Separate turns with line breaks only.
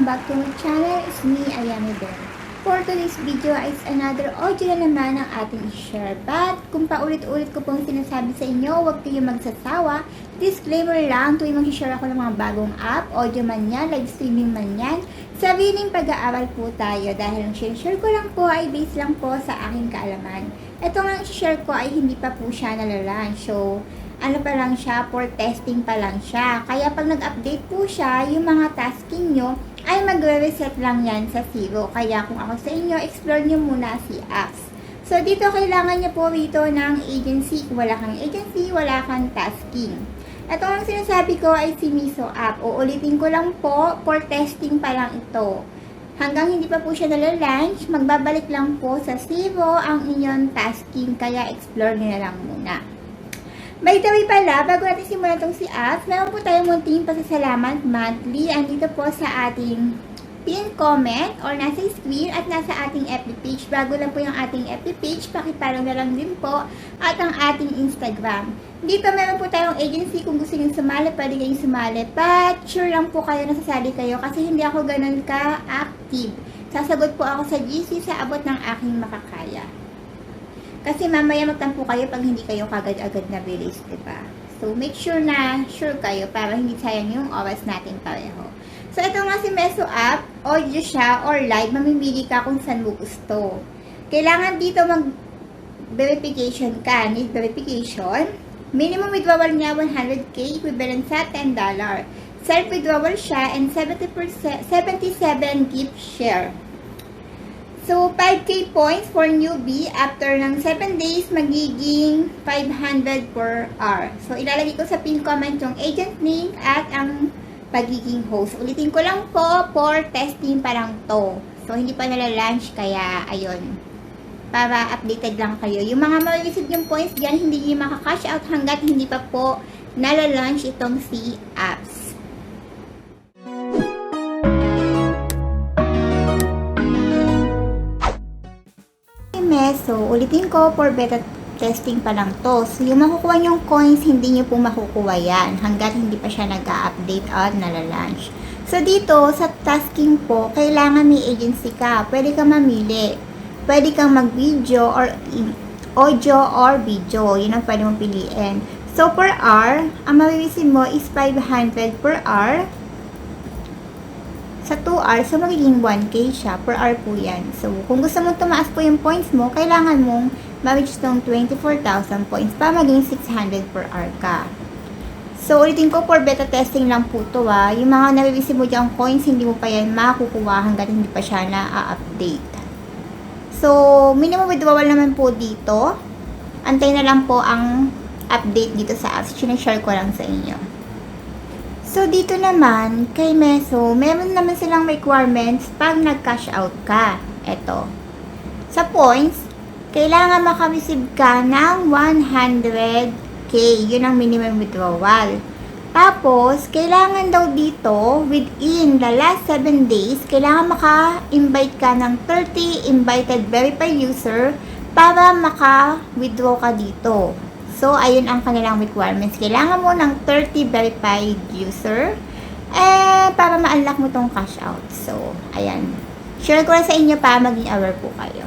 welcome back to my channel. It's me, Ayame Ben. For today's video is another audio na naman ang ating i-share. But kung paulit-ulit ko pong sinasabi sa inyo, huwag kayong magsasawa. Disclaimer lang, tuwing mag-share ako ng mga bagong app, audio man yan, live streaming man yan, sabihin pag-aaral po tayo dahil ang share ko lang po ay based lang po sa aking kaalaman. Ito nga i-share ko ay hindi pa po siya nalalanch. So, ano pa lang siya, for testing pa lang siya. Kaya pag nag-update po siya, yung mga tasking nyo, ay magre-reset lang yan sa zero. Kaya kung ako sa inyo, explore nyo muna si apps. So, dito kailangan nyo po rito ng agency. Kung wala kang agency, wala kang tasking. Ito ang sinasabi ko ay si Miso app. Uulitin ko lang po, for testing pa lang ito. Hanggang hindi pa po siya nalalanch, magbabalik lang po sa zero ang inyong tasking. Kaya explore nyo na lang muna. By the way pala, bago natin simulan itong si apps, meron po tayong munting pasasalamat monthly. Andito po sa ating pin comment or nasa screen at nasa ating FB page. Bago lang po yung ating FB page, pakipollow na lang din po at ang ating Instagram. Dito meron po tayong agency. Kung gusto nyo sumali, pwede kayong sumali. But sure lang po kayo nasasali kayo kasi hindi ako ganun ka-active. Sasagot po ako sa GC sa abot ng aking makakaya. Kasi mamaya magtampo kayo pag hindi kayo kagad-agad na release, diba? So, make sure na sure kayo para hindi sayang yung oras natin pareho. So, ito nga si Meso app, audio siya or live, mamimili ka kung saan mo gusto. Kailangan dito mag-verification ka, need verification. Minimum withdrawal niya 100k, equivalent sa $10. Self-withdrawal siya and 77 gift share. So, 5k points for newbie. After ng 7 days, magiging 500 per hour. So, ilalagay ko sa pin comment yung agent name at ang pagiging host. Ulitin ko lang po, for testing pa lang to. So, hindi pa nalalanch, kaya, ayun. Para updated lang kayo. Yung mga ma-receive yung points dyan, hindi nyo makakash out hanggat hindi pa po nalalanch itong si apps. So, ulitin ko, for beta testing pa lang to. So, yung makukuha nyong coins, hindi nyo po makukuha yan hanggat hindi pa siya nag-update at nalalanch. So, dito, sa tasking po, kailangan may agency ka. Pwede kang mamili. Pwede kang mag-video or audio or video. Yun ang pwede mong piliin. So, per hour, ang ma-receive mo is 500 per hour. Sa 2 hours, so magiging 1k siya. Per hour po yan. So, kung gusto mong tumaas po yung points mo, kailangan mong ma-reach ng 24,000 points para maging 600 per hour ka. So, ulitin ko, for beta testing lang po to ha. Yung mga nare-receive mo diyang coins, hindi mo pa yan makukuha hanggang hindi pa siya na-update. So, minimum withdrawal naman po dito. Antay na lang po ang update dito sa apps. Sinashare ko lang sa inyo. So, dito naman, kay Meso, meron naman silang requirements pag nag-cash out ka. Ito. Sa points, kailangan maka-receive ka ng 100k. Yun ang minimum withdrawal. Tapos, kailangan daw dito, within the last 7 days, kailangan maka-invite ka ng 30 invited verified user para maka-withdraw ka dito. So, ayun ang kanilang requirements. Kailangan mo ng 30 verified user para ma-unlock mo tong cash out. So, ayan. Share ko lang sa inyo para maging aware po kayo.